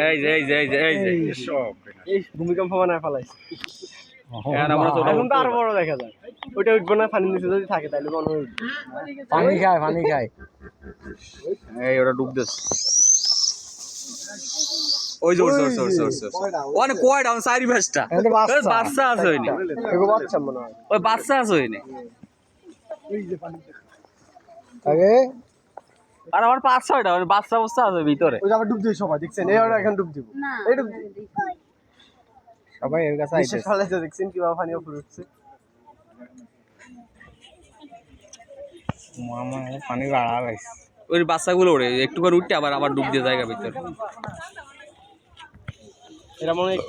এই যে এই যে এই যে এই যে সব এই ভূমিকম্প বানায় ফেলাইছে আমরা তো এখন তো আরো বড় দেখা যায় ওইটা উঠবো না পানির নিচে যদি থাকে তাহলে মনে হয় উঠবে। পানি খায় এই ওটা ডুব দিস ওই জোর জোর জোর জোর জোর ওখানে কয় ডাউন সাইরি ভেস্টা বাচ্চা আছে ওইনি এগো বাচ্চা মনে হয় ওই বাচ্চা আছে ওইনি আগে আর আমার 5-6টা ওই বাচ্চা বাচ্চা আছে ভিতরে ওই যে আবার ডুব দিবে সবাই দেখছেন এই ওরা এখন ডুব দিব এই ডুব সবাই এর কাছে নিচে ফেলাইছে দেখছেন কিভাবে পানি উপরে উঠছে মামা পানি বাড়া লাইছে ওই বাচ্চাগুলো ওড়ে একটু করে উঠতে আবার আবার ডুব দিয়ে জায়গা ভিতরে এরা মনে হয়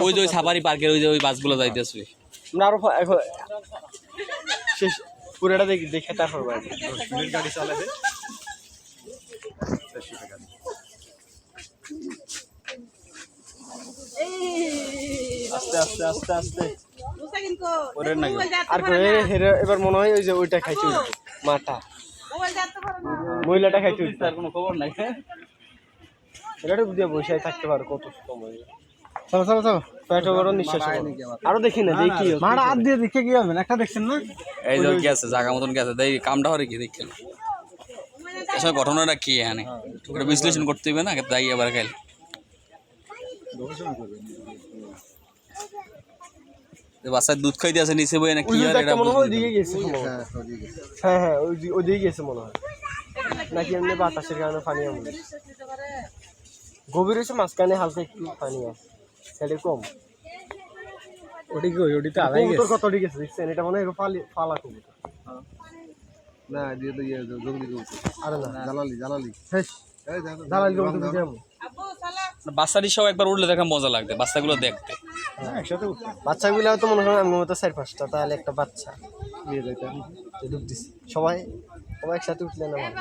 ওই যে ওই সাফারি পার্কের ওই যে ওই বাসগুলো যাইতেছে আমরা আরো এখন শেষ পুরোটা দেখে তারপর বাইরে গাড়ি চালাবে আস্তে আস্তে আস্তে আস্তে ওরে নাকি আর করে এবার মনে হয় ওই যে ওইটা খাইতে উঠবে মাটা মহিলাটা খাইতে উঠবে তার কোনো খবর নাই এটা দিয়ে বসে থাকতে পারো কত সময় চলো চলো চলো পেটও বড় নিঃশ্বাস আরো দেখি না দেখি মারা হাত দিয়ে দেখে কি হবে একটা দেখছেন না এই যে কি আছে জায়গা মতন কি আছে দেই কামটা হরে কি দেখছেন আসলে ঘটনাটা কি এখানে ওটা বিশ্লেষণ করতে হবে না তাই আবার খাইল বাচ্চার দুধ খাইতে আছে নিচে বই না কি আর এটা মনে হয় দিকে গেছে হ্যাঁ হ্যাঁ ওই দিকে গেছে মনে হয় নাকি এমনি বাতাসের কারণে পানি এমন গভীর হয়েছে মাঝখানে হালকা একটু পানি আছে সেটা কম ওটি কি ওটি তো আলাই কবুতর কত দিকে গেছে দেখছেন এটা মনে হয় ফালা কবুতর না দিয়ে তো জলদি কবুতর আরে না জালালি শেষ দালাল কবুতর কেমন বাচ্চাটি সব একবার উঠলে দেখা মজা লাগবে বাচ্চাগুলো দেখতে একসাথে উঠতে বাচ্চাগুলো তো মনে হয় আমি মতো 4-5টা তাহলে একটা বাচ্চা নিয়ে যাইতে ডুব দিছি সবাই একসাথে উঠলে না ভালো